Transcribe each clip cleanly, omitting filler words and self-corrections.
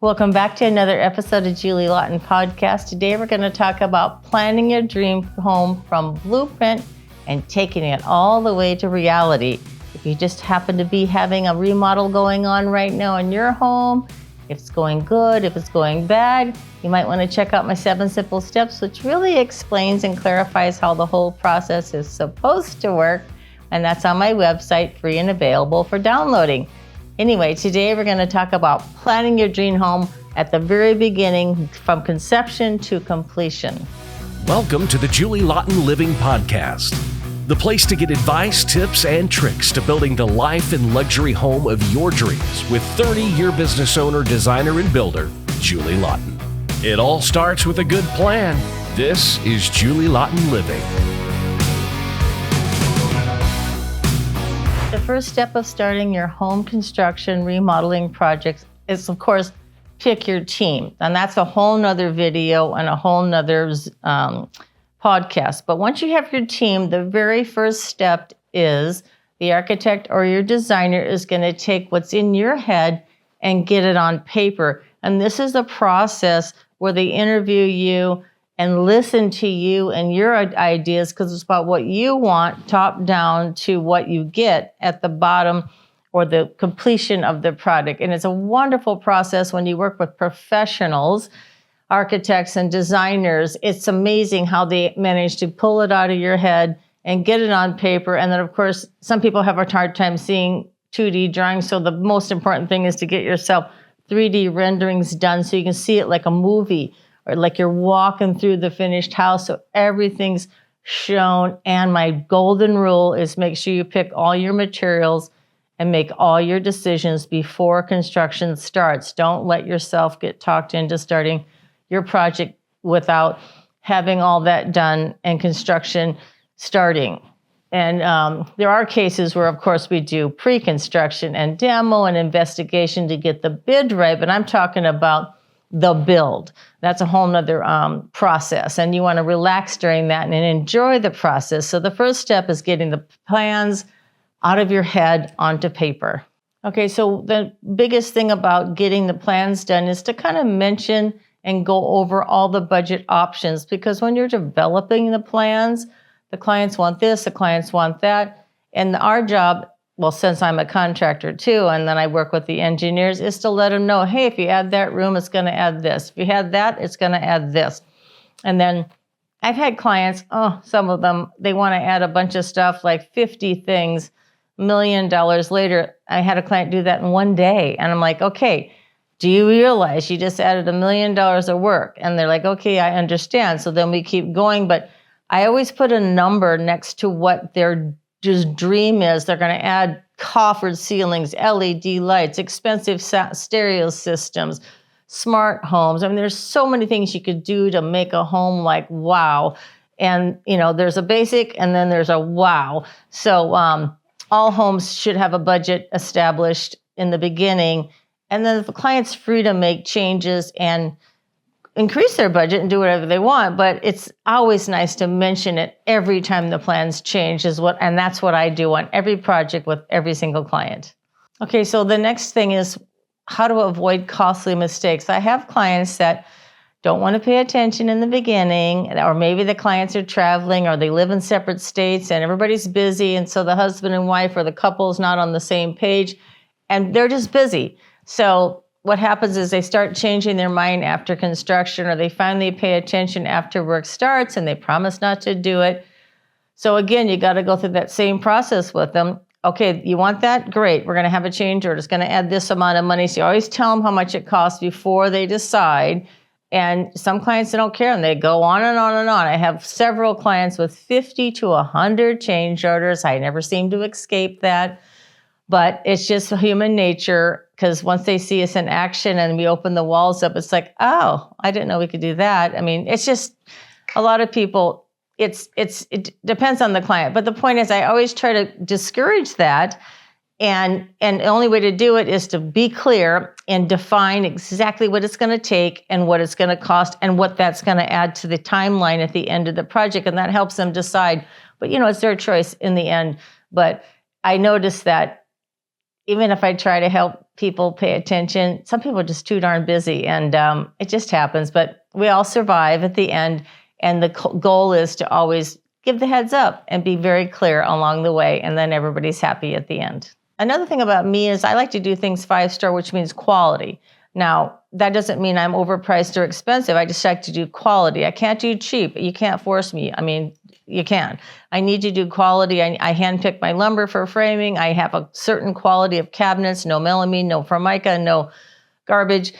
Welcome back to another episode of Julie Laughton Podcast. Today we're going to talk about planning your dream home from blueprint and taking it all the way to reality. If you just happen to be having a remodel going on right now in your home, if it's going good, if it's going bad, you might want to check out my 7 simple steps, which really explains and clarifies how the whole process is supposed to work. And that's on my website, free and available for downloading. Anyway, today we're going to talk about planning your dream home at the very beginning, from conception to completion. Welcome to the Julie Laughton Living Podcast, the place to get advice, tips, and tricks to building the life and luxury home of your dreams with 30-year business owner, designer, and builder, Julie Laughton. It all starts with a good plan. This is Julie Laughton Living. The first step of starting your home construction remodeling projects is, of course, pick your team. And that's a whole nother video and a whole nother podcast. But once you have your team, the very first step is the architect or your designer is going to take what's in your head and get it on paper. And this is a process where they interview you and listen to you and your ideas, because it's about what you want, top down, to what you get at the bottom or the completion of the project. And it's a wonderful process when you work with professionals, architects and designers. It's amazing how they manage to pull it out of your head and get it on paper. And then, of course, some people have a hard time seeing 2D drawings. So the most important thing is to get yourself 3D renderings done so you can see it like a movie, or like you're walking through the finished house, so everything's shown. And my golden rule is make sure you pick all your materials and make all your decisions before construction starts. Don't let yourself get talked into starting your project without having all that done and construction starting. And there are cases where, of course, we do pre-construction and demo and investigation to get the bid right, but I'm talking about the build. That's a whole nother process, and you want to relax during that and enjoy the process. So the first step is getting the plans out of your head onto paper. Okay, so the biggest thing about getting the plans done is to kind of mention and go over all the budget options, because when you're developing the plans, the clients want this, the clients want that, and our job, well, since I'm a contractor too, and then I work with the engineers, is to let them know, hey, if you add that room, it's going to add this. If you had that, it's going to add this. And then I've had clients, some of them, they want to add a bunch of stuff, like 50 things. $1 million later, I had a client do that in one day. And I'm like, okay, do you realize you just added $1 million of work? And they're like, okay, I understand. So then we keep going. But I always put a number next to what their just dream is. They're going to add coffered ceilings, LED lights, expensive stereo systems, smart homes. I mean, there's so many things you could do to make a home like wow. And, there's a basic and then there's a wow. So all homes should have a budget established in the beginning. And then the client's free to make changes and increase their budget and do whatever they want, but it's always nice to mention it every time the plans change, and that's what I do on every project with every single client. Okay, so the next thing is how to avoid costly mistakes. I have clients that don't want to pay attention in the beginning, or maybe the clients are traveling or they live in separate states and everybody's busy, and so the husband and wife or the couple is not on the same page and they're just busy. So what happens is they start changing their mind after construction, or they finally pay attention after work starts and they promise not to do it. So again, you got to go through that same process with them. Okay, you want that? Great. We're going to have a change order. It's going to add this amount of money. So you always tell them how much it costs before they decide. And some clients, they don't care and they go on and on and on. I have several clients with 50 to 100 change orders. I never seem to escape that. But it's just human nature, because once they see us in action and we open the walls up, it's like, oh, I didn't know we could do that. I mean, it's just a lot of people, it depends on the client. But the point is, I always try to discourage that. And the only way to do it is to be clear and define exactly what it's going to take and what it's going to cost and what that's going to add to the timeline at the end of the project. And that helps them decide. But, it's their choice in the end. But I noticed that even if I try to help people pay attention, some people are just too darn busy, and it just happens. But we all survive at the end, and the goal is to always give the heads up and be very clear along the way, and then everybody's happy at the end. Another thing about me is I like to do things 5-star, which means quality. Now, that doesn't mean I'm overpriced or expensive. I just like to do quality. I can't do cheap. You can't force me. I mean, you can. I need to do quality. I handpick my lumber for framing. I have a certain quality of cabinets, no melamine, no formica, no garbage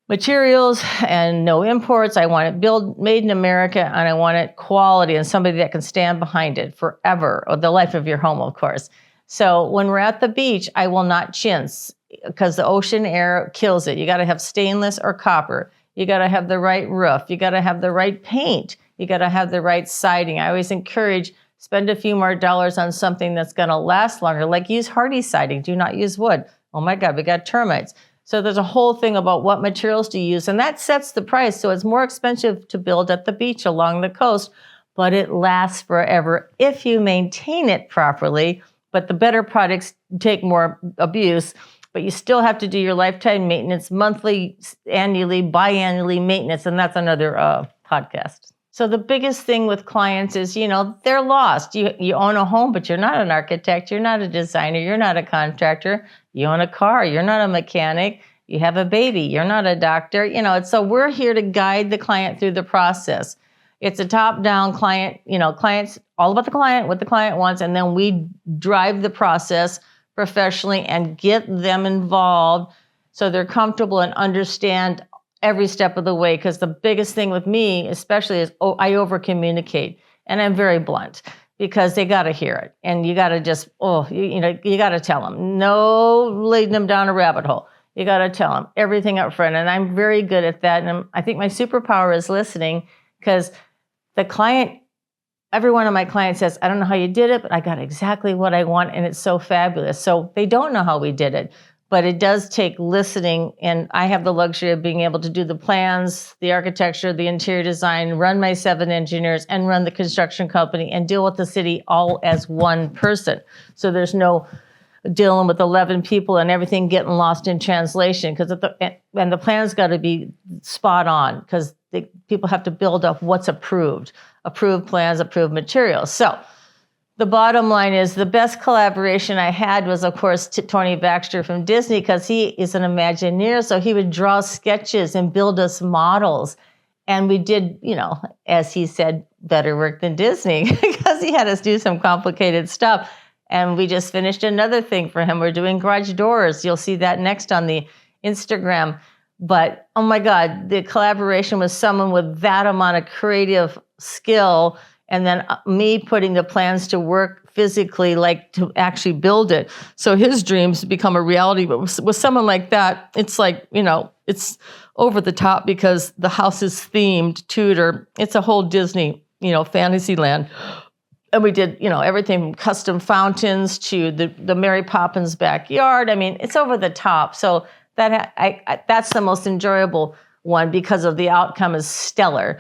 materials, and no imports. I want it made in America, and I want it quality and somebody that can stand behind it forever, or the life of your home, of course. So when we're at the beach, I will not chintz because the ocean air kills it. You got to have stainless or copper. You got to have the right roof. You got to have the right paint. You got to have the right siding. I always encourage, spend a few more dollars on something that's going to last longer, like use hardy siding. Do not use wood. Oh my God, we got termites. So there's a whole thing about what materials to use, and that sets the price. So it's more expensive to build at the beach along the coast, but it lasts forever if you maintain it properly. But the better products take more abuse, but you still have to do your lifetime maintenance, monthly, annually, biannually maintenance, and that's another podcast. So the biggest thing with clients is, they're lost. You own a home, but you're not an architect, you're not a designer, you're not a contractor. You own a car, you're not a mechanic. You have a baby, you're not a doctor. So we're here to guide the client through the process. It's a top-down client, clients, all about the client, what the client wants, and then we drive the process professionally and get them involved so they're comfortable and understand every step of the way. Because the biggest thing with me, especially, is I over-communicate, and I'm very blunt because they got to hear it, and you got to just, you got to tell them. No leading them down a rabbit hole. You got to tell them everything up front, and I'm very good at that. And I think my superpower is listening, because the client, every one of my clients says, I don't know how you did it, but I got exactly what I want, and it's so fabulous. So they don't know how we did it, but it does take listening, and I have the luxury of being able to do the plans, the architecture, the interior design, run my 7 engineers, and run the construction company, and deal with the city all as one person. So there's no dealing with 11 people and everything getting lost in translation, and the plan's got to be spot on, because people have to build up what's approved plans, approved materials. So the bottom line is the best collaboration I had was, of course, Tony Baxter from Disney, because he is an Imagineer. So he would draw sketches and build us models. And we did, as he said, better work than Disney, because he had us do some complicated stuff. And we just finished another thing for him. We're doing garage doors. You'll see that next on the Instagram. But, oh my God, the collaboration with someone with that amount of creative skill, and then me putting the plans to work physically, like to actually build it. So his dreams become a reality. But with someone like that, it's like, it's over the top, because the house is themed Tudor. It's a whole Disney, fantasy land. And we did, everything from custom fountains to the Mary Poppins backyard. I mean, it's over the top. So that's the most enjoyable one, because of the outcome is stellar.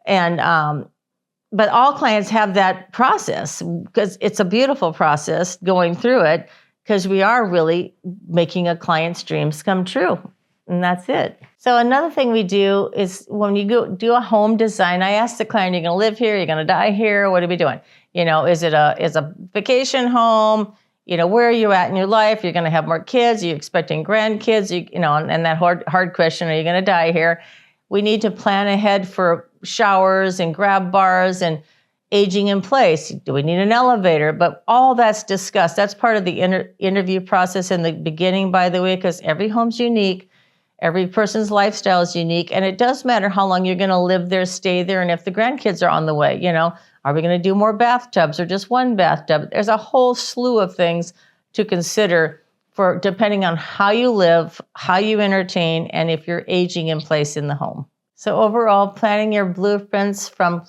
And but all clients have that process, because it's a beautiful process going through it, because we are really making a client's dreams come true. And that's it. So another thing we do is when you go do a home design, I ask the client, are you going to live here? Are you going to die here? What are we doing? Is it a vacation home? Where are you at in your life? You're going to have more kids? Are you expecting grandkids? And that hard question, are you going to die here? We need to plan ahead for showers and grab bars and aging in place. Do we need an elevator? But all that's discussed. That's part of the interview process in the beginning, by the way, because every home's unique. Every person's lifestyle is unique. And it does matter how long you're going to live there, stay there, and if the grandkids are on the way. Are we going to do more bathtubs or just one bathtub? There's a whole slew of things to consider for depending on how you live, how you entertain, and if you're aging in place in the home. So overall, planning your blueprints from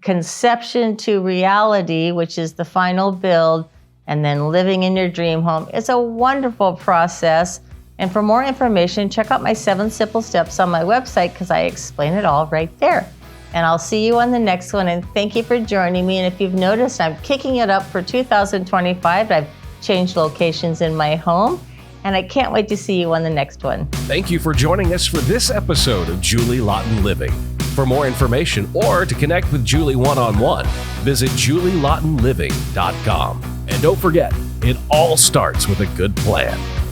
conception to reality, which is the final build, and then living in your dream home, is a wonderful process. And for more information, check out my 7 simple steps on my website, because I explain it all right there. And I'll see you on the next one. And thank you for joining me. And if you've noticed, I'm kicking it up for 2025. I've change locations in my home. And I can't wait to see you on the next one. Thank you for joining us for this episode of Julie Laughton Living. For more information or to connect with Julie one-on-one, visit julielaughtonliving.com. And don't forget, it all starts with a good plan.